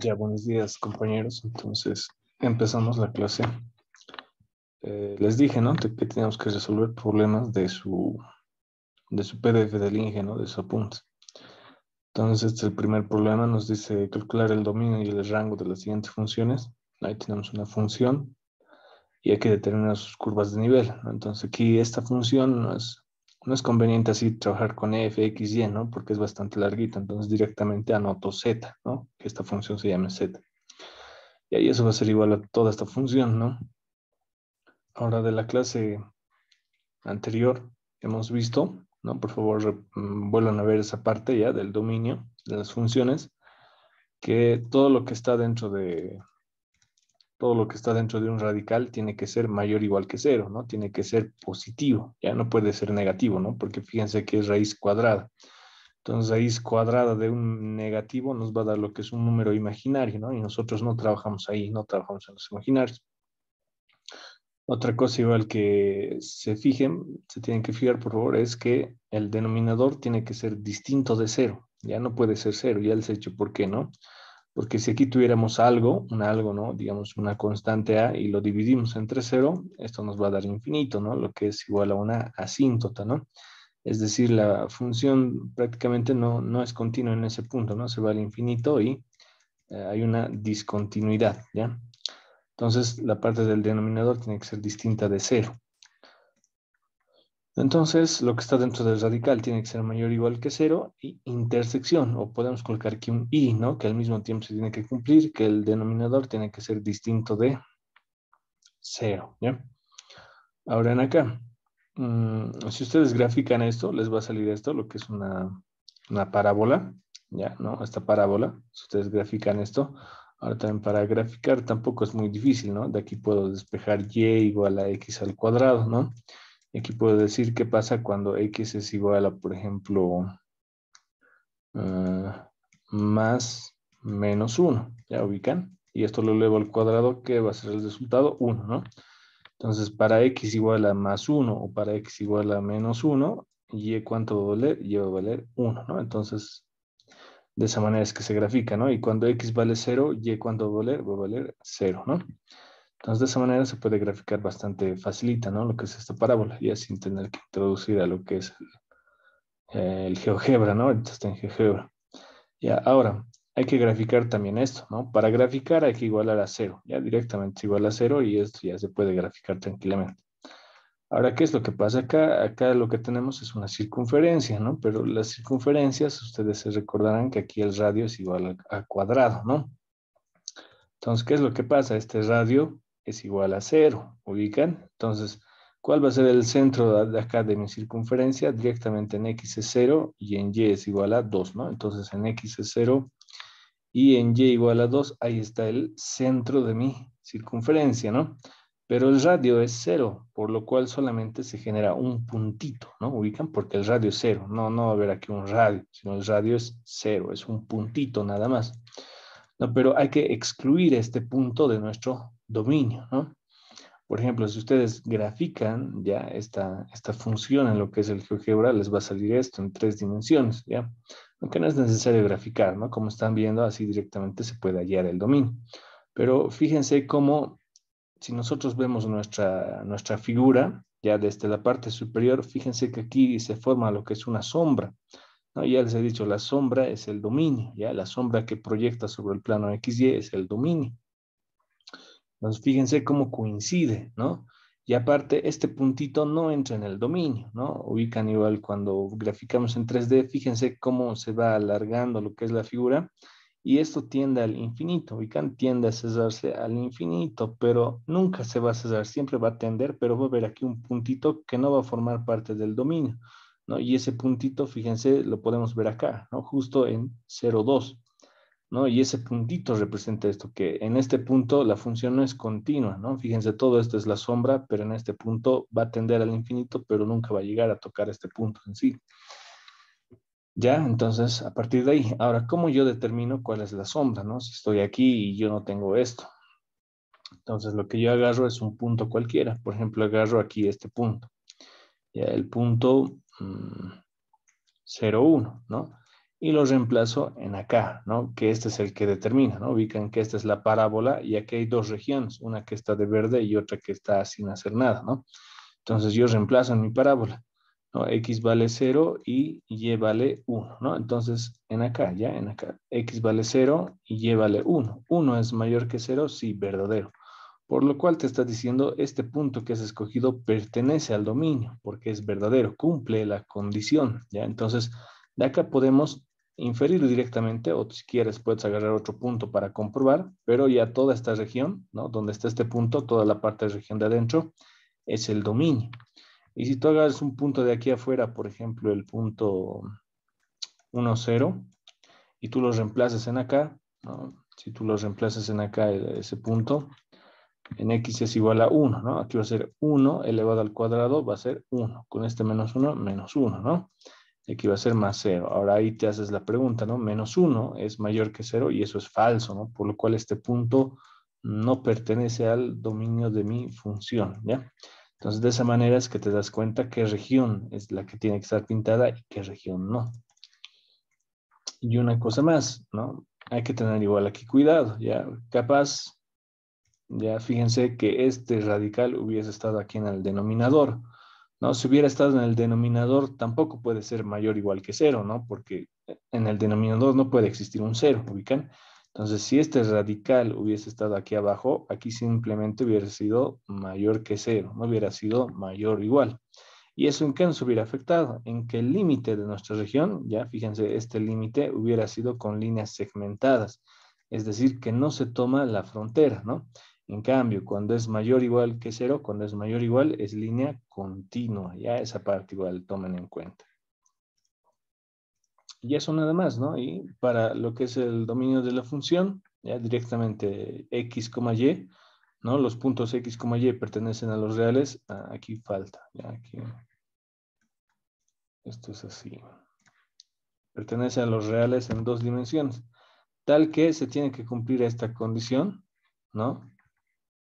Ya, buenos días, compañeros. Entonces, empezamos la clase. Les dije, ¿no? Que teníamos que resolver problemas de su PDF del Inge, ¿no? De su apunte. Entonces, este es el primer problema. Nos dice calcular el dominio y el rango de las siguientes funciones. Ahí tenemos una función y hay que determinar sus curvas de nivel, ¿no? Entonces, aquí esta función no es conveniente así trabajar con f, x, y, ¿no? Porque es bastante larguita. Entonces, directamente anoto z, ¿no? Que esta función se llame z. Y ahí eso va a ser igual a toda esta función, ¿no? Ahora de la clase anterior hemos visto, ¿no? Por favor, vuelvan a ver esa parte ya del dominio de las funciones, que todo lo que está dentro de un radical tiene que ser mayor o igual que cero, ¿no? Tiene que ser positivo, ya no puede ser negativo, ¿no? Porque fíjense que es raíz cuadrada. Entonces, raíz cuadrada de un negativo nos va a dar lo que es un número imaginario, ¿no? Y nosotros no trabajamos ahí, no trabajamos en los imaginarios. Otra cosa igual que se tienen que fijar, por favor, es que el denominador tiene que ser distinto de cero. Ya no puede ser cero, ya les he dicho por qué, ¿no? Porque si aquí tuviéramos algo, ¿no? Digamos una constante a y lo dividimos entre cero, esto nos va a dar infinito, ¿no? Lo que es igual a una asíntota, ¿no? Es decir, la función prácticamente no es continua en ese punto, ¿no? Se va al infinito y hay una discontinuidad, ¿ya? Entonces, la parte del denominador tiene que ser distinta de cero. Entonces, lo que está dentro del radical tiene que ser mayor o igual que cero y intersección, o podemos colocar aquí un y, ¿no? Que al mismo tiempo se tiene que cumplir, que el denominador tiene que ser distinto de cero, ¿ya? Ahora en acá, si ustedes grafican esto, les va a salir esto, lo que es una parábola, ¿ya? ¿No? Esta parábola, si ustedes grafican esto, ahora también para graficar tampoco es muy difícil, ¿no? De aquí puedo despejar y igual a x al cuadrado, ¿no? Y aquí puedo decir qué pasa cuando x es igual a, por ejemplo, más menos 1. ¿Ya ubican? Y esto lo elevo al cuadrado, que va a ser el resultado 1, ¿no? Entonces, para x igual a más 1 o para x igual a menos 1, y cuánto va a valer, y va a valer 1, ¿no? Entonces, de esa manera es que se grafica, ¿no? Y cuando x vale 0, y cuánto va a valer 0, ¿no? Entonces, de esa manera se puede graficar bastante facilita, ¿no? Lo que es esta parábola, ya sin tener que introducir a lo que es el GeoGebra, ¿no? Ahorita está en GeoGebra. Ya, ahora, hay que graficar también esto, ¿no? Para graficar hay que igualar a 0, ya directamente se iguala a 0 y esto ya se puede graficar tranquilamente. Ahora, ¿qué es lo que pasa acá? Acá lo que tenemos es una circunferencia, ¿no? Pero las circunferencias, ustedes se recordarán que aquí el radio es igual a cuadrado, ¿no? Entonces, ¿qué es lo que pasa? Este radio es igual a 0, ¿ubican? Entonces, ¿cuál va a ser el centro de acá de mi circunferencia? Directamente en x es 0 y en y es igual a 2, ¿no? Entonces, en x es 0 y en y igual a 2, ahí está el centro de mi circunferencia, ¿no? Pero el radio es 0, por lo cual solamente se genera un puntito, ¿no? ¿Ubican? Porque el radio es 0, no va a haber aquí un radio, sino el radio es 0, es un puntito nada más. No, pero hay que excluir este punto de nuestro dominio, ¿no? Por ejemplo, si ustedes grafican ya esta función en lo que es el GeoGebra, les va a salir esto en 3 dimensiones, ¿ya? Aunque no es necesario graficar, ¿no? Como están viendo, así directamente se puede hallar el dominio. Pero fíjense cómo, si nosotros vemos nuestra figura, ya desde la parte superior, fíjense que aquí se forma lo que es una sombra, ¿no? Ya les he dicho, la sombra es el dominio, ¿ya? La sombra que proyecta sobre el plano XY es el dominio. Entonces, fíjense cómo coincide, ¿no? Y aparte, este puntito no entra en el dominio, ¿no? Ubican igual cuando graficamos en 3D, fíjense cómo se va alargando lo que es la figura y esto tiende al infinito, ubican, tiende a cesarse al infinito, pero nunca se va a cesar, siempre va a tender, pero va a haber aquí un puntito que no va a formar parte del dominio, ¿no? Y ese puntito, fíjense, lo podemos ver acá, ¿no? Justo en 0,2. ¿No? Y ese puntito representa esto, que en este punto la función no es continua, ¿no? Fíjense, todo esto es la sombra, pero en este punto va a tender al infinito, pero nunca va a llegar a tocar este punto en sí. Ya, entonces, a partir de ahí, ahora, ¿cómo yo determino cuál es la sombra, ¿no? Si estoy aquí y yo no tengo esto. Entonces, lo que yo agarro es un punto cualquiera. Por ejemplo, agarro aquí este punto. ya el punto 0, 1, ¿no? Y lo reemplazo en acá, ¿no? Que este es el que determina, ¿no? Ubican que esta es la parábola y aquí hay dos regiones, una que está de verde y otra que está sin hacer nada, ¿no? Entonces yo reemplazo en mi parábola, ¿no? X vale 0 y Y vale 1, ¿no? Entonces en acá, ya, en acá, X vale 0 y Y vale 1. 1 es mayor que 0, sí, verdadero. Por lo cual te está diciendo, este punto que has escogido pertenece al dominio, porque es verdadero, cumple la condición, ¿ya? Entonces, de acá podemos inferir directamente, o si quieres puedes agarrar otro punto para comprobar, pero ya toda esta región, ¿no? Donde está este punto, toda la parte de región de adentro, es el dominio. Y si tú agarras un punto de aquí afuera, por ejemplo, el punto 1, 0, y tú lo reemplazas en acá, ¿no? Si tú lo reemplazas en acá, ese punto, en x es igual a 1, ¿no? Aquí va a ser 1 elevado al cuadrado, va a ser 1. Con este menos 1, menos 1, ¿no? Y aquí va a ser más 0. Ahora ahí te haces la pregunta, ¿no? Menos 1 es mayor que 0 y eso es falso, ¿no? Por lo cual este punto no pertenece al dominio de mi función, ¿ya? Entonces, de esa manera es que te das cuenta qué región es la que tiene que estar pintada y qué región no. Y una cosa más, ¿no? Hay que tener igual aquí cuidado, ¿ya? Capaz, ya fíjense que este radical hubiese estado aquí en el denominador, ¿no? Si hubiera estado en el denominador, tampoco puede ser mayor o igual que 0, ¿no? Porque en el denominador no puede existir un 0, ¿ubican? Entonces, si este radical hubiese estado aquí abajo, aquí simplemente hubiera sido mayor que 0, no hubiera sido mayor o igual. ¿Y eso en qué nos hubiera afectado? En que el límite de nuestra región, ya fíjense, este límite hubiera sido con líneas segmentadas, es decir, que no se toma la frontera, ¿no? En cambio, cuando es mayor o igual que 0, cuando es mayor o igual, es línea continua, ya esa parte igual tomen en cuenta. Y eso nada más, ¿no? Y para lo que es el dominio de la función, ya directamente x, y, ¿no? Los puntos x, y pertenecen a los reales, aquí falta, ya aquí. Esto es así. Pertenece a los reales en dos dimensiones, tal que se tiene que cumplir esta condición, ¿no?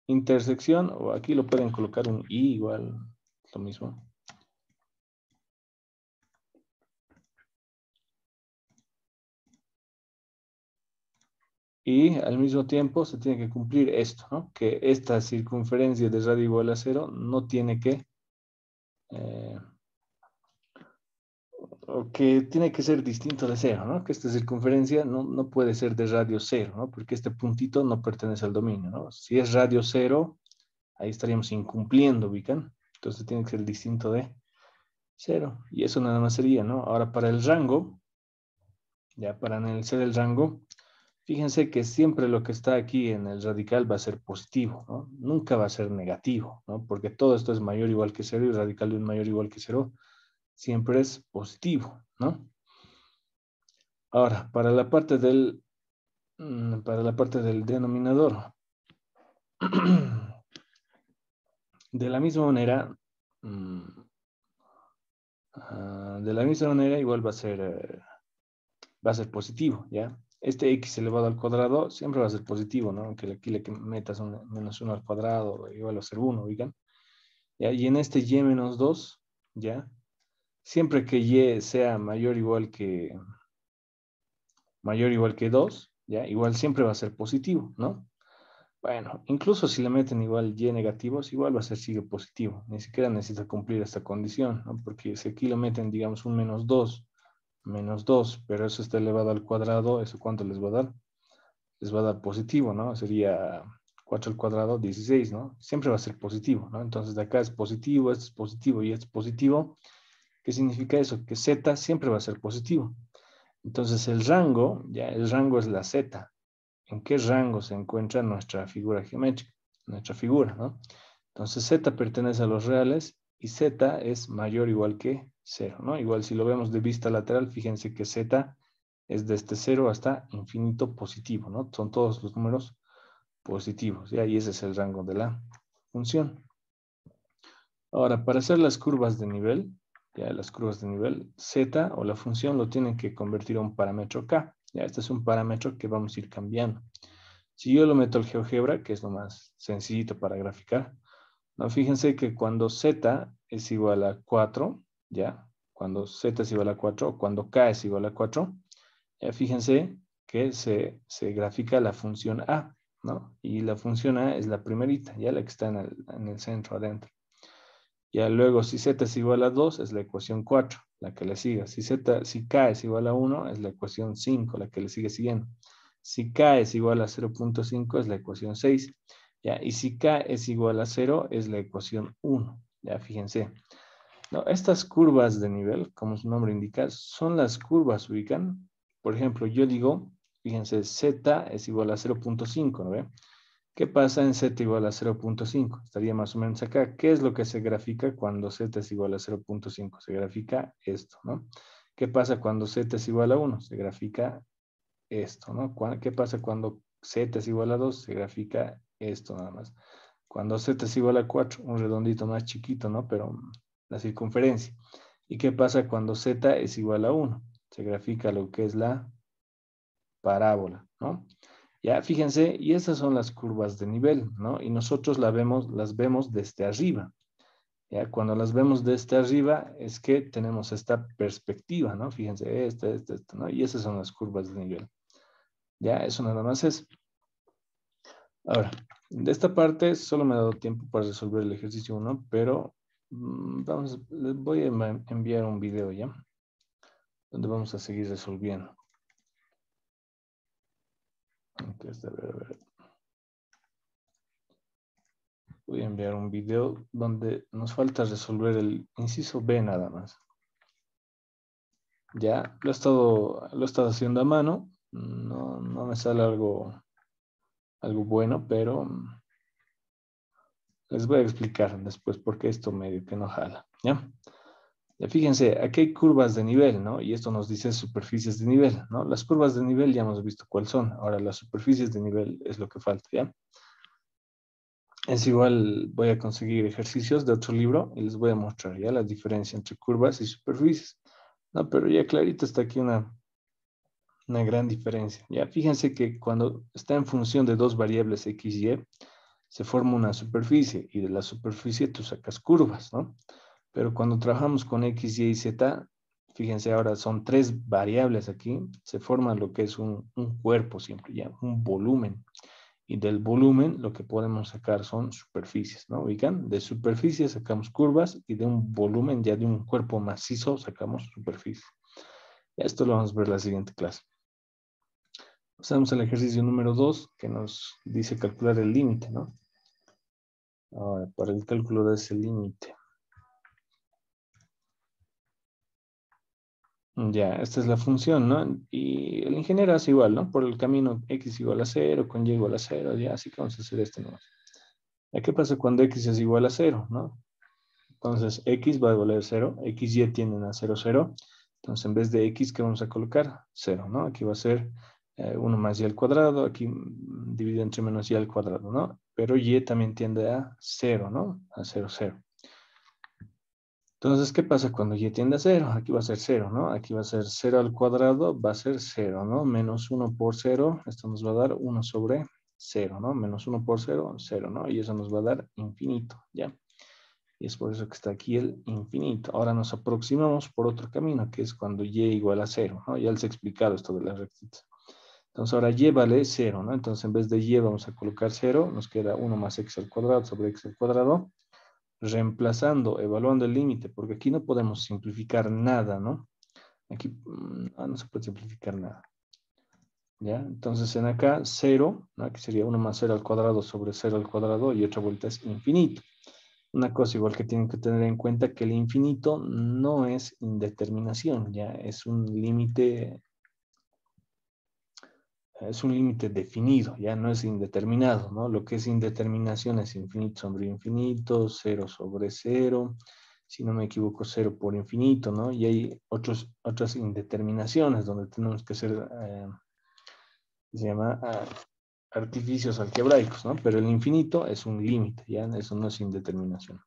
Intersección, o aquí lo pueden colocar un i igual, lo mismo. Y al mismo tiempo se tiene que cumplir esto, ¿no? Que esta circunferencia de radio igual a 0 no tiene que, o que tiene que ser distinto de 0, ¿no? Que esta circunferencia no puede ser de radio 0, ¿no? Porque este puntito no pertenece al dominio, ¿no? Si es radio 0, ahí estaríamos incumpliendo, ¿ubican? Entonces tiene que ser distinto de 0. Y eso nada más sería, ¿no? Ahora para el rango, ya para analizar el rango, fíjense que siempre lo que está aquí en el radical va a ser positivo, ¿no? Nunca va a ser negativo, ¿no? Porque todo esto es mayor o igual que 0 y el radical de un mayor o igual que 0 siempre es positivo, ¿no? Ahora, para la parte del denominador, de la misma manera, de la misma manera igual va a ser positivo, ¿ya? Este x elevado al cuadrado siempre va a ser positivo, ¿no? Aunque aquí le metas un menos 1 al cuadrado, igual va a ser 1, ¿oigan? ¿Ya? Y en este y menos 2, ¿ya? Siempre que y sea mayor o igual que 2, ¿ya? Igual siempre va a ser positivo, ¿no? Bueno, incluso si le meten igual y negativos, igual va a ser sigue positivo. Ni siquiera necesita cumplir esta condición, ¿no? Porque si aquí le meten, digamos, un menos 2, pero eso está elevado al cuadrado, ¿eso cuánto les va a dar? Les va a dar positivo, ¿no? Sería 4 al cuadrado, 16, ¿no? Siempre va a ser positivo, ¿no? Entonces de acá es positivo, esto es positivo y esto es positivo. ¿Qué significa eso? Que z siempre va a ser positivo. Entonces el rango, ya el rango es la z. ¿En qué rango se encuentra nuestra figura geométrica? Nuestra figura, ¿no? Entonces z pertenece a los reales y z es mayor o igual que 0, ¿no? Igual si lo vemos de vista lateral, fíjense que z es desde 0 hasta infinito positivo, ¿no? Son todos los números positivos, ¿ya? Y ese es el rango de la función. Ahora, para hacer las curvas de nivel, ya las curvas de nivel, z o la función lo tienen que convertir a un parámetro k. Ya, este es un parámetro que vamos a ir cambiando. Si yo lo meto al GeoGebra, que es lo más sencillito para graficar, No, fíjense que cuando z es igual a 4, ¿ya? Cuando z es igual a 4, o cuando k es igual a 4, fíjense que se grafica la función a, ¿no? Y la función a es la primerita, ya la que está en el centro adentro. Ya luego, si z es igual a 2, es la ecuación 4, la que le sigue. Si k es igual a 1, es la ecuación 5, la que le sigue siguiendo. Si k es igual a 0.5, es la ecuación 6. ¿Ya? Y si k es igual a 0, es la ecuación 1. Ya, fíjense. No, estas curvas de nivel, como su nombre indica, son las curvas, ubican. Por ejemplo, yo digo, fíjense, z es igual a 0.5, ¿no ve? ¿Qué pasa en z igual a 0.5? Estaría más o menos acá. ¿Qué es lo que se grafica cuando z es igual a 0.5? Se grafica esto, ¿no? ¿Qué pasa cuando z es igual a 1? Se grafica esto, ¿no? ¿Qué pasa cuando z es igual a 2? Se grafica esto nada más. Cuando z es igual a 4, un redondito más chiquito, ¿no? Pero la circunferencia. ¿Y qué pasa cuando z es igual a 1? Se grafica lo que es la parábola, ¿no? Ya, fíjense, y esas son las curvas de nivel, ¿no? Y nosotros las vemos desde arriba. Ya, cuando las vemos desde arriba es que tenemos esta perspectiva, ¿no? Fíjense, esta, ¿no? Y esas son las curvas de nivel. Ya, eso nada más es. Ahora, de esta parte solo me ha dado tiempo para resolver el ejercicio 1, pero les voy a enviar un video ya, donde vamos a seguir resolviendo. Entonces, a ver. Voy a enviar un video donde nos falta resolver el inciso B nada más. Ya, lo he estado haciendo a mano. No me sale algo bueno, pero les voy a explicar después por qué esto medio que no jala. ¿Ya? Ya fíjense, aquí hay curvas de nivel, ¿no? Y esto nos dice superficies de nivel, ¿no? Las curvas de nivel ya hemos visto cuáles son. Ahora, las superficies de nivel es lo que falta, ¿ya? Es igual, voy a conseguir ejercicios de otro libro y les voy a mostrar ya la diferencia entre curvas y superficies. No, pero ya clarito está aquí una gran diferencia. Ya fíjense que cuando está en función de dos variables x y y, se forma una superficie y de la superficie tú sacas curvas, ¿no? Pero cuando trabajamos con x, y z, fíjense ahora son tres variables aquí, se forma lo que es un cuerpo siempre, ya, un volumen. Y del volumen lo que podemos sacar son superficies, ¿no? Ubican, de superficie sacamos curvas y de un volumen, ya de un cuerpo macizo, sacamos superficie. Esto lo vamos a ver en la siguiente clase. Pasamos al ejercicio número 2, que nos dice calcular el límite, ¿no? Ahora, para el cálculo de ese límite. Ya, esta es la función, ¿no? Y el ingeniero hace igual, ¿no? Por el camino x igual a 0, con y igual a 0, ya, así que vamos a hacer este nomás. ¿Ya qué pasa cuando x es igual a 0, ¿no? Entonces, x va a valer 0, x y tienden a 0, 0. Entonces, en vez de x, ¿qué vamos a colocar? 0, ¿no? Aquí va a ser 1 más y al cuadrado, aquí dividido entre menos y al cuadrado, ¿no? Pero y también tiende a 0, ¿no? A 0, 0. Entonces, ¿qué pasa cuando y tiende a 0? Aquí va a ser 0, ¿no? Aquí va a ser 0 al cuadrado, va a ser 0, ¿no? Menos 1 por 0, esto nos va a dar 1 sobre 0, ¿no? Menos 1 por 0, 0, ¿no? Y eso nos va a dar infinito, ¿ya? Y es por eso que está aquí el infinito. Ahora nos aproximamos por otro camino, que es cuando y igual a 0, ¿no? Ya les he explicado esto de las rectitas. Entonces ahora y vale 0, ¿no? Entonces en vez de y vamos a colocar 0, nos queda 1 más x al cuadrado sobre x al cuadrado, reemplazando, evaluando el límite, porque aquí no podemos simplificar nada, ¿no? Aquí no se puede simplificar nada. ¿Ya? Entonces en acá 0, ¿no? Aquí sería 1 más 0 al cuadrado sobre 0 al cuadrado y otra vuelta es infinito. Una cosa igual que tienen que tener en cuenta que el infinito no es indeterminación, ya es un límite definido, ya no es indeterminado, ¿no? Lo que es indeterminación es infinito sobre infinito, 0 sobre 0, si no me equivoco, 0 por infinito, ¿no? Y hay otras indeterminaciones donde tenemos que hacer, se llama artificios algebraicos, ¿no? Pero el infinito es un límite, ya eso no es indeterminación.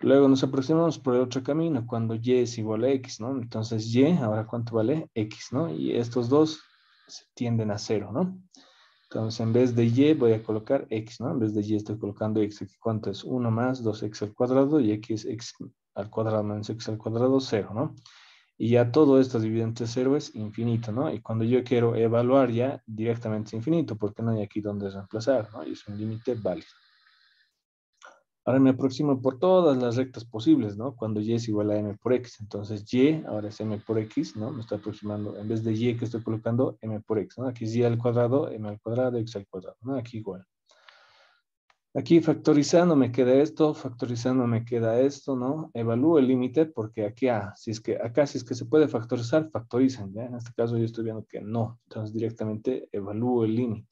Luego nos aproximamos por el otro camino, cuando y es igual a x, ¿no? Entonces y, ahora ¿cuánto vale? X, ¿no? Y estos dos tienden a 0, ¿no? Entonces, en vez de y voy a colocar x, ¿no? En vez de y estoy colocando x. Aquí, ¿cuánto es? 1 más 2x al cuadrado y aquí es x al cuadrado menos x al cuadrado, 0, ¿no? Y ya todo esto dividido entre 0 es infinito, ¿no? Y cuando yo quiero evaluar ya directamente es infinito, porque no hay aquí donde reemplazar, ¿no? Y es un límite válido. Ahora me aproximo por todas las rectas posibles, ¿no? Cuando y es igual a m por x. Entonces y ahora es m por x, ¿no? Me estoy aproximando, en vez de y que estoy colocando, m por x, ¿no? Aquí es y al cuadrado, m al cuadrado, x al cuadrado, ¿no? Aquí igual. Aquí factorizando me queda esto, factorizando me queda esto, ¿no? Evalúo el límite porque aquí, si es que acá si es que se puede factorizar, factorizan, ¿ya? En este caso yo estoy viendo que no. Entonces directamente evalúo el límite.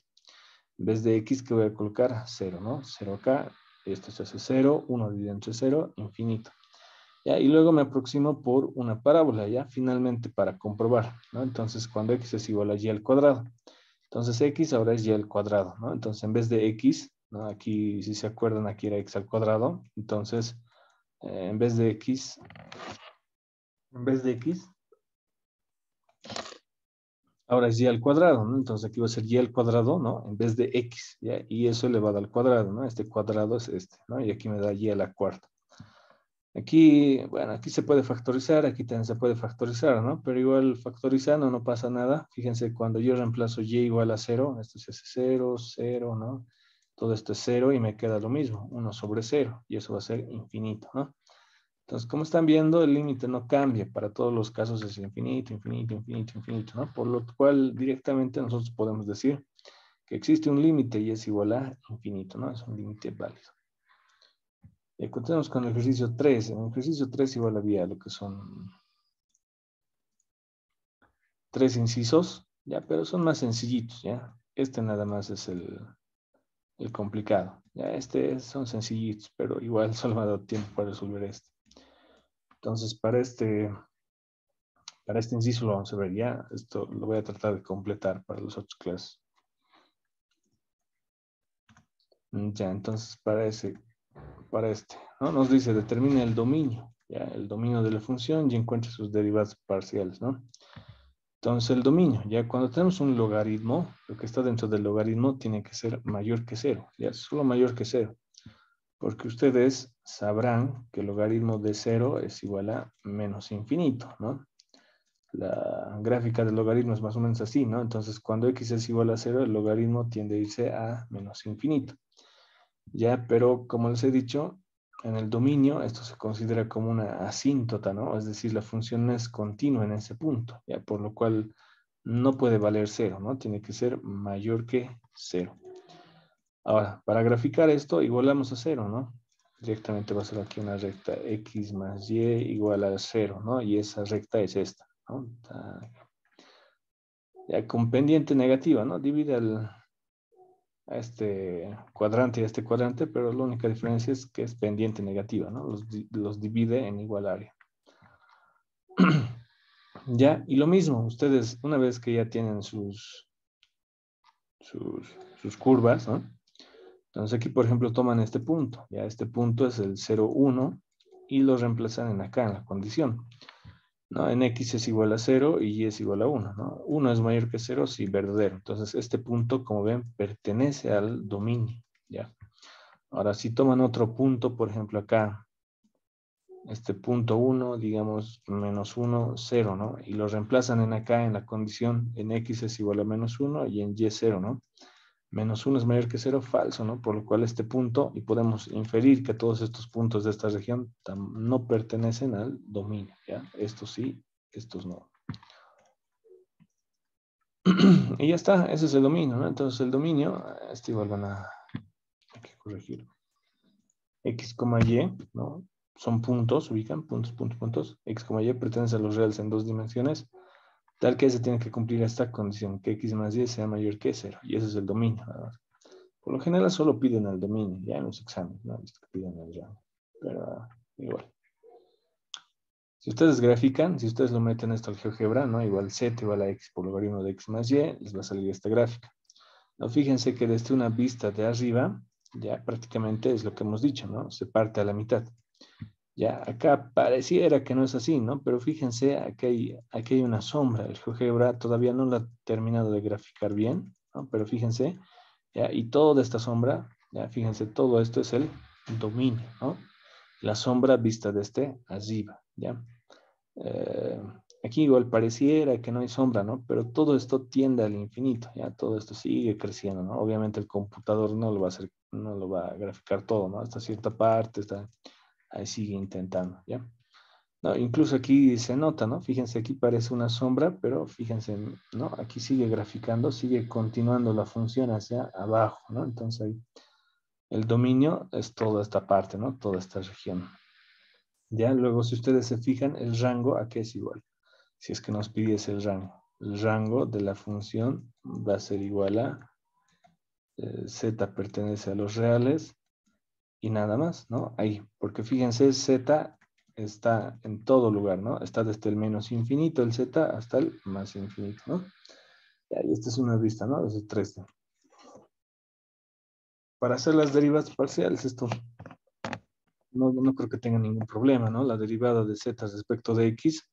En vez de x, que voy a colocar? 0, ¿no? 0 acá, esto se hace 0, 1 dividido entre 0, infinito. ¿Ya? Y luego me aproximo por una parábola, ¿ya? Finalmente para comprobar, ¿no? Entonces cuando x es igual a y al cuadrado. Entonces x ahora es y al cuadrado, ¿no? Entonces en vez de x, ¿no? Aquí, si se acuerdan, aquí era x al cuadrado. Entonces, en vez de x, ahora es y al cuadrado, ¿no? Entonces aquí va a ser y al cuadrado, ¿no? En vez de x, ¿ya? Y eso elevado al cuadrado, ¿no? Este cuadrado es este, ¿no? Y aquí me da y a la cuarta. Aquí, bueno, aquí se puede factorizar, aquí también se puede factorizar, ¿no? Pero igual factorizando no pasa nada. Fíjense, cuando yo reemplazo y igual a 0, esto se hace 0, 0, ¿no? Todo esto es 0 y me queda lo mismo, 1 sobre 0, y eso va a ser infinito, ¿no? Entonces, como están viendo, el límite no cambia. Para todos los casos es infinito, infinito, infinito, infinito, ¿no? Por lo cual directamente nosotros podemos decir que existe un límite y es igual a infinito, ¿no? Es un límite válido. Y continuamos con el ejercicio 3. En el ejercicio 3 igual había lo que son 3 incisos, ya, pero son más sencillitos, ya. Este nada más es el complicado. Ya, son sencillitos, pero igual solo me ha dado tiempo para resolver este. Entonces, para este inciso lo vamos a ver ya. Esto lo voy a tratar de completar para las otras clases. Ya, entonces para este, ¿no? Nos dice, determine el dominio, ya, el dominio de la función y encuentre sus derivadas parciales, ¿no? Entonces el dominio, ya cuando tenemos un logaritmo, lo que está dentro del logaritmo tiene que ser mayor que 0, ya, solo mayor que 0. Porque ustedes sabrán que el logaritmo de 0 es igual a menos infinito, ¿no? La gráfica del logaritmo es más o menos así, ¿no? Entonces, cuando x es igual a 0, el logaritmo tiende a irse a menos infinito. Ya, pero como les he dicho, en el dominio esto se considera como una asíntota, ¿no? Es decir, la función no es continua en ese punto, ya, por lo cual no puede valer 0, ¿no? Tiene que ser mayor que 0. Ahora, para graficar esto, igualamos a 0, ¿no? Directamente va a ser aquí una recta x más y igual a 0, ¿no? Y esa recta es esta, ¿no? Ya con pendiente negativa, ¿no? Divide a este cuadrante y a este cuadrante, pero la única diferencia es que es pendiente negativa, ¿no? Los divide en igual área. Ya, y lo mismo, ustedes una vez que ya tienen sus curvas, ¿no? Entonces aquí, por ejemplo, toman este punto, ya este punto es el 0, 1 y lo reemplazan en acá, en la condición, ¿no? En x es igual a 0 y y es igual a 1, ¿no? 1 es mayor que 0, sí, verdadero. Entonces este punto, como ven, pertenece al dominio, ¿ya? Ahora, si toman otro punto, por ejemplo acá, este punto 1, digamos, menos 1, 0, ¿no? Y lo reemplazan en acá, en la condición, en x es igual a menos 1 y en y 0, ¿no? Menos 1 es mayor que 0, falso, ¿no? Por lo cual este punto, y podemos inferir que todos estos puntos de esta región no pertenecen al dominio, ¿ya? Estos sí, estos no. Y ya está, ese es el dominio, ¿no? Entonces el dominio, este igual hay que corregirlo. X, y, ¿no? Son puntos, ubican, puntos, puntos, puntos. X, y pertenece a los reales en 2 dimensiones, tal que se tiene que cumplir esta condición, que X más Y sea mayor que 0. Y ese es el dominio, nada más. Por lo general solo piden el dominio, ya en los exámenes, no que piden el rango. Pero igual. Si ustedes grafican, si ustedes lo meten esto al GeoGebra, ¿no? Igual Z igual a X por logaritmo de X más Y, les va a salir esta gráfica. No, fíjense que desde una vista de arriba, ya prácticamente es lo que hemos dicho, ¿no? Se parte a la mitad. Ya, acá pareciera que no es así, ¿no? Pero fíjense, aquí hay una sombra. El GeoGebra todavía no la ha terminado de graficar bien. ¿no? Pero fíjense, ¿ya? Y toda esta sombra, ¿ya? Fíjense, todo esto es el dominio, ¿no? La sombra vista desde arriba, ¿ya? Eh, Aquí igual pareciera que no hay sombra, ¿no? Pero todo esto tiende al infinito, ¿ya? Todo esto sigue creciendo, ¿no? Obviamente el computador no lo va a hacer, no lo va a graficar todo, ¿no? Hasta cierta parte, ahí sigue intentando, ¿ya? No, incluso aquí se nota, ¿no? Fíjense, aquí parece una sombra, pero fíjense, ¿no? Aquí sigue graficando, sigue continuando la función hacia abajo, ¿no? Entonces ahí el dominio es toda esta parte, ¿no? Toda esta región. Ya, luego si ustedes se fijan, el rango, ¿a qué es igual? Si es que nos pidiese el rango. El rango de la función va a ser igual a z pertenece a los reales y nada más, ¿no? Ahí, porque fíjense, z está en todo lugar, ¿no? Está desde el menos infinito, el z, hasta el más infinito, ¿no? Y esta es una vista, ¿no? Desde 3D. Para hacer las derivas parciales, esto no creo que tenga ningún problema, ¿no? La derivada de z respecto de x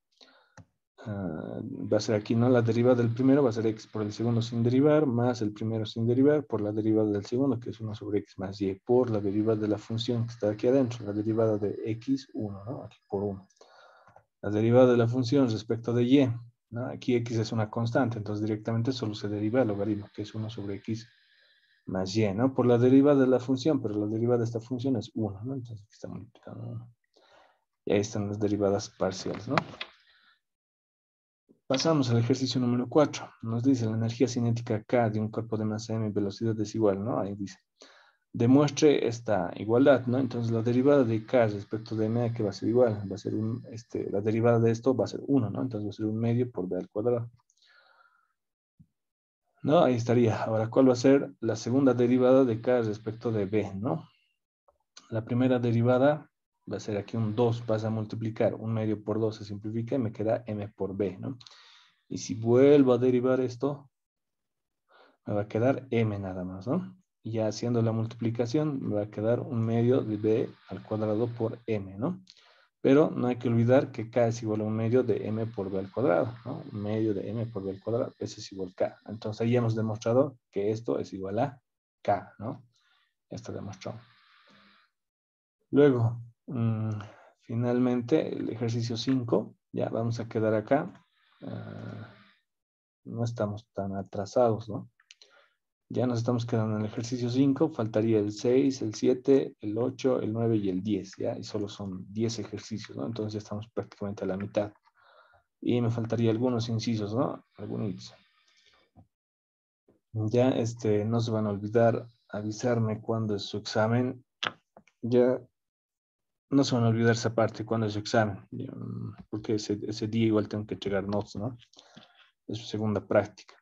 va a ser aquí, ¿no? La derivada del primero va a ser x por el segundo sin derivar, más el primero sin derivar, por la derivada del segundo, que es 1 sobre x más y, por la derivada de la función que está aquí adentro, la derivada de x, 1, ¿no? Aquí por 1. La derivada de la función respecto de y, ¿no? Aquí x es una constante, entonces directamente solo se deriva el logaritmo, que es 1 sobre x más y, ¿no? Por la derivada de la función, pero la derivada de esta función es 1, ¿no? Entonces aquí está multiplicando 1. Y ahí están las derivadas parciales, ¿no? Pasamos al ejercicio número 4. Nos dice la energía cinética K de un cuerpo de masa m y velocidad desigual, ¿no? Ahí dice. Demuestre esta igualdad, ¿no? Entonces la derivada de K respecto de m, que va a ser igual, va a ser la derivada de esto va a ser 1, ¿no? Entonces va a ser 1 medio por b al cuadrado. ¿No? Ahí estaría. Ahora, ¿cuál va a ser la segunda derivada de K respecto de b, ¿no? La primera derivada va a ser aquí un 2, vas a multiplicar 1 medio por 2, se simplifica y me queda m por b, ¿no? Y si vuelvo a derivar esto, me va a quedar m nada más, ¿no? Y ya haciendo la multiplicación, me va a quedar 1 medio de b al cuadrado por m, ¿no? Pero no hay que olvidar que k es igual a 1 medio de m por b al cuadrado, ¿no? 1 medio de m por b al cuadrado, eso es igual a k. Entonces ahí hemos demostrado que esto es igual a k, ¿no? Esto demostrado. Luego, finalmente, el ejercicio 5, ya vamos a quedar acá. No estamos tan atrasados, ¿no? Ya nos estamos quedando en el ejercicio 5, faltaría el 6, el 7, el 8, el 9 y el 10, ¿ya? Y solo son 10 ejercicios, ¿no? Entonces ya estamos prácticamente a la mitad. Y me faltaría algunos incisos, ¿no? Algunos. Ya, no se van a olvidar avisarme cuándo es su examen. Ya, no se van a olvidar esa parte, cuándo es su examen. Ya, porque ese día igual tengo que entregar notes, ¿no? Es su segunda práctica.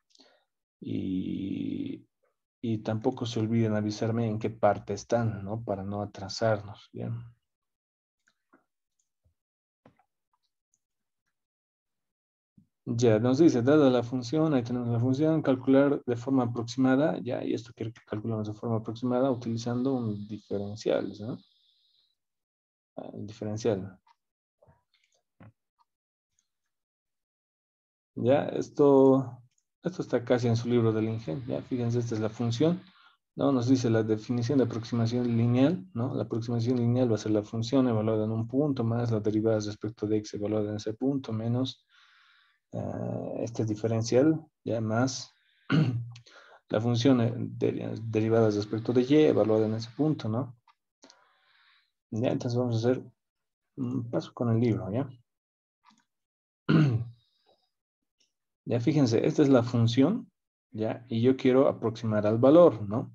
Y tampoco se olviden avisarme en qué parte están, ¿no? Para no atrasarnos, ¿bien? Ya nos dice, dada la función, ahí tenemos la función, calcular de forma aproximada, ya, y esto quiere que calculemos de forma aproximada utilizando un diferencial, ¿no? El diferencial. Ya, esto está casi en su libro del Ingen, ya, fíjense, esta es la función, ¿no? Nos dice la definición de aproximación lineal, ¿no? La aproximación lineal va a ser la función evaluada en un punto, más las derivadas respecto de x evaluada en ese punto, menos este diferencial, ya más la función derivada respecto de y evaluada en ese punto, ¿no? Ya, entonces vamos a hacer un paso con el libro, ¿ya? Ya fíjense, esta es la función, ¿ya? Y yo quiero aproximar al valor, ¿no?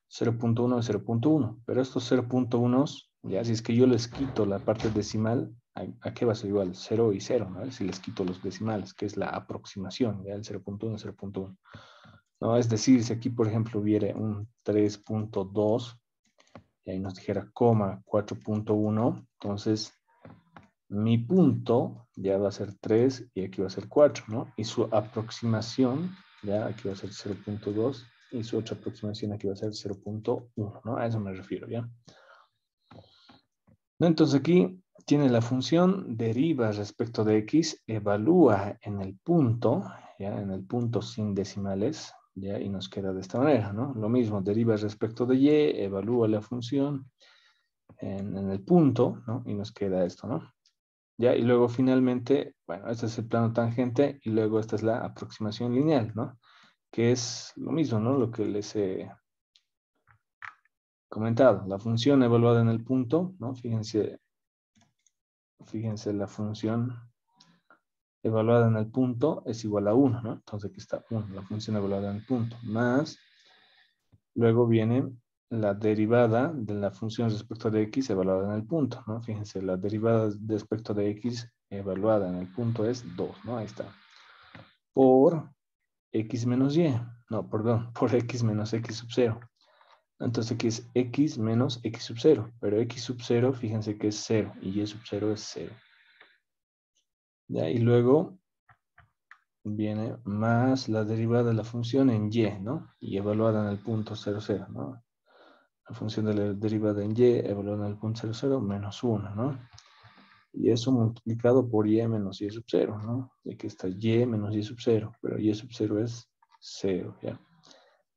0.1 es 0.1, pero estos 0.1, ya, si es que yo les quito la parte decimal, ¿a qué va a ser igual? 0 y 0, ¿no? Si les quito los decimales, que es la aproximación, ya, el 0.1 es 0.1. ¿No? Es decir, si aquí, por ejemplo, hubiera un 3.2, y ahí nos dijera coma 4.1, entonces mi punto ya va a ser 3 y aquí va a ser 4, ¿no? Y su aproximación, ya aquí va a ser 0.2 y su otra aproximación aquí va a ser 0.1, ¿no? A eso me refiero, ¿ya? ¿No? Entonces aquí tiene la función deriva respecto de x, evalúa en el punto, ya en el punto sin decimales, Ya, y nos queda de esta manera, ¿no? Lo mismo, deriva respecto de y, evalúa la función en el punto, ¿no? Y nos queda esto, ¿no? Ya, y luego finalmente, bueno, este es el plano tangente y luego esta es la aproximación lineal, ¿no? Que es lo mismo, ¿no? Lo que les he comentado. La función evaluada en el punto, ¿no? Fíjense la función evaluada en el punto es igual a 1, ¿no? Entonces aquí está 1, la función evaluada en el punto, más, luego viene la derivada de la función respecto de x evaluada en el punto, ¿no? Fíjense, la derivada respecto de x evaluada en el punto es 2, ¿no? Ahí está. Por x menos y, no, perdón, por x menos x sub 0. Entonces aquí es x menos x sub 0, pero x sub 0, fíjense que es 0 y y sub 0 es 0. ¿Ya? Y luego viene más la derivada de la función en y, ¿no? Y evaluada en el punto 0, 0, ¿no? La función de la derivada en y evaluada en el punto 0, 0 menos 1, ¿no? Y eso multiplicado por y menos y sub 0, ¿no? Y aquí está y menos y sub 0, pero y sub 0 es 0, ¿ya?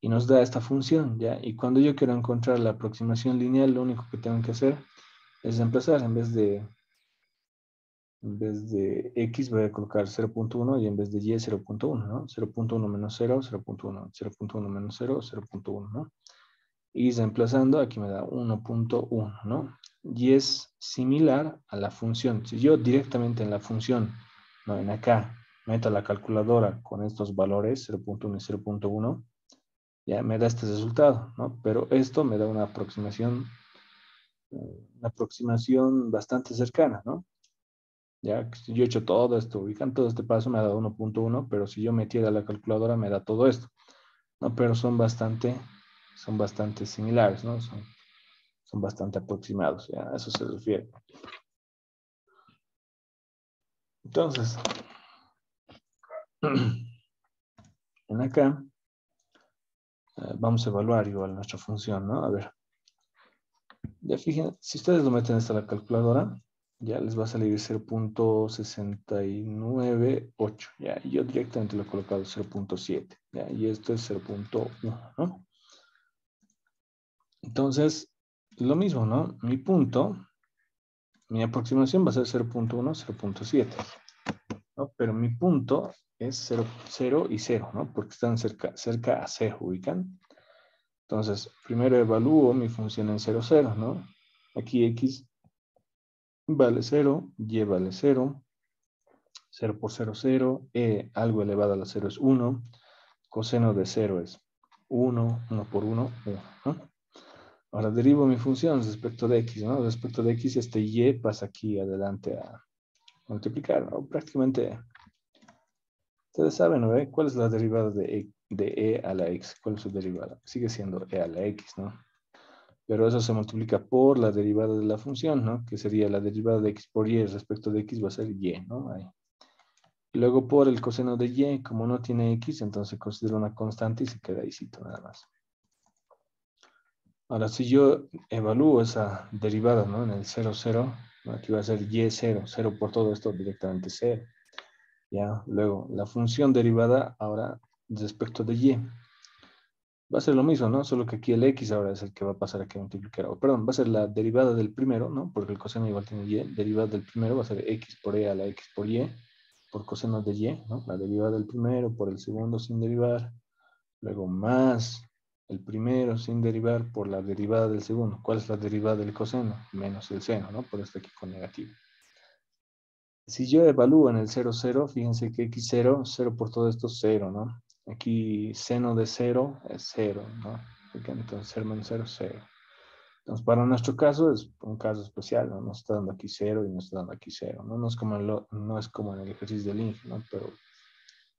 Y nos da esta función, ¿ya? Y cuando yo quiero encontrar la aproximación lineal, lo único que tengo que hacer es reemplazar. En vez de x voy a colocar 0.1 y en vez de y 0.1, ¿no? 0.1 menos 0, 0.1, 0.1 menos 0, 0.1, ¿no? Y reemplazando, aquí me da 1.1, ¿no? Y es similar a la función. Si yo directamente en la función, no, en acá, meto la calculadora con estos valores, 0.1 y 0.1, ya me da este resultado, ¿no? Pero esto me da una aproximación bastante cercana, ¿no? Ya, si yo he hecho todo esto, ubican todo este paso, me ha dado 1.1, pero si yo metiera la calculadora me da todo esto, ¿no? Pero son bastante similares, ¿no? Son bastante aproximados, ¿ya? A eso se refiere. Entonces, en acá, vamos a evaluar igual nuestra función, ¿no? A ver, ya fíjense, si ustedes lo meten hasta la calculadora, ya les va a salir 0.698, ya, y yo directamente lo he colocado 0.7, ya, y esto es 0.1, ¿no? Entonces, lo mismo, ¿no? Mi aproximación va a ser 0.1, 0.7, ¿no? Pero mi punto es 0, 0 y 0, ¿no? Porque están cerca a 0, ¿ubican? Entonces, primero evalúo mi función en 0, 0, ¿no? Aquí x vale 0, y vale 0, 0 por 0, 0, algo elevado a la 0 es 1, coseno de 0 es 1, 1 por 1, 1, ¿no? Ahora derivo mi función respecto de x, ¿no? Respecto de x, este y pasa aquí adelante a multiplicar, ¿no? Prácticamente, ustedes saben, ¿no? ¿Cuál es la derivada de e a la x? ¿Cuál es su derivada? Sigue siendo e a la x, ¿no? Pero eso se multiplica por la derivada de la función, ¿no? Que sería la derivada de x por y respecto de x va a ser y, ¿no? Ahí. Y luego por el coseno de y, como no tiene x, entonces considero una constante y se queda ahí, nada más. Ahora, si yo evalúo esa derivada, ¿no? En el 0, 0, ¿no? Aquí va a ser y 0, 0 por todo esto directamente 0. ¿Ya? Luego, la función derivada ahora respecto de y. Va a ser lo mismo, ¿no? Solo que aquí el x ahora es el que va a pasar aquí a multiplicar. O, perdón, va a ser la derivada del primero, ¿no? Porque el coseno igual tiene y. Derivada del primero va a ser x por e a la x por y, por coseno de y, ¿no? La derivada del primero por el segundo sin derivar. Luego más el primero sin derivar por la derivada del segundo. ¿Cuál es la derivada del coseno? Menos el seno, ¿no? Por esto aquí con negativo. Si yo evalúo en el 0, 0, fíjense que x0, 0 por todo esto es 0, ¿no? Aquí seno de 0 es 0, ¿no? Entonces 0 menos 0 es 0. Entonces para nuestro caso es un caso especial, ¿no? Nos está dando aquí 0 y nos está dando aquí 0, ¿no? No es como en el ejercicio del INGE, ¿no? Pero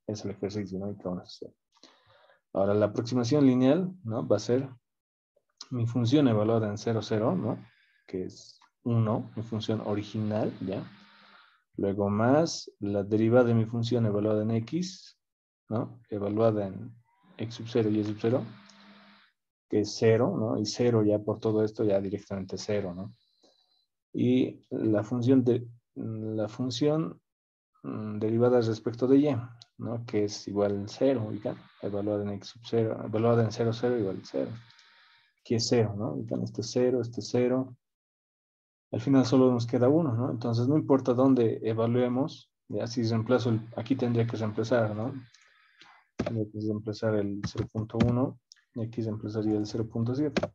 es el ejercicio, ¿no? Y que vamos a hacer. Ahora la aproximación lineal, ¿no? Va a ser mi función evaluada en 0, 0, ¿no? Que es 1, mi función original, ¿ya? Luego más la derivada de mi función evaluada en x, ¿no? Evaluada en x sub 0 y y sub 0, que es 0, ¿no? Y 0 ya por todo esto ya directamente 0, ¿no? Y la función derivada respecto de y. ¿no? Que es igual a 0, ubican, evaluada en x sub 0, evaluada en 0, 0 igual a 0. Aquí es 0, ¿no? Ubican, este es 0, este es 0. Al final solo nos queda 1, ¿no? Entonces no importa dónde evaluemos, ya si reemplazo, aquí tendría que reemplazar, ¿no? Tendría que reemplazar el 0.1 y aquí reemplazaría el 0.7.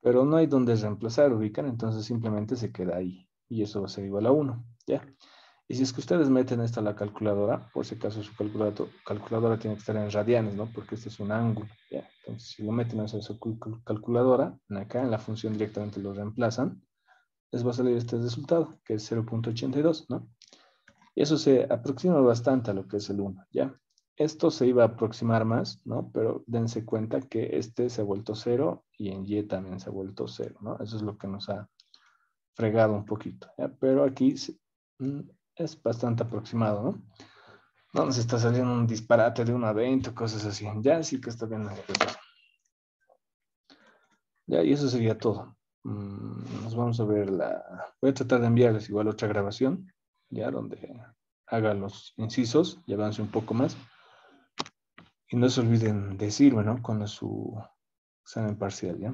Pero no hay donde reemplazar, ubican, entonces simplemente se queda ahí. Y eso va a ser igual a 1, ¿ya? Y si es que ustedes meten esto a la calculadora, por si acaso su calculadora tiene que estar en radianes, ¿no? Porque este es un ángulo, ¿ya? Entonces, si lo meten a su calculadora, acá en la función directamente lo reemplazan, les va a salir este resultado, que es 0.82, ¿no? Y eso se aproxima bastante a lo que es el 1, ¿ya? Esto se iba a aproximar más, ¿no? Pero dense cuenta que este se ha vuelto 0 y en Y también se ha vuelto 0, ¿no? Eso es lo que nos ha fregado un poquito, ¿ya? Pero aquí es bastante aproximado, ¿no? No nos está saliendo un disparate de 1 a 20 o cosas así. Ya sí que está bien. Ya, y eso sería todo. Nos vamos a ver Voy a tratar de enviarles igual otra grabación, ya donde haga los incisos y avance un poco más. Y no se olviden decirme, ¿no? Con su examen parcial, ¿ya?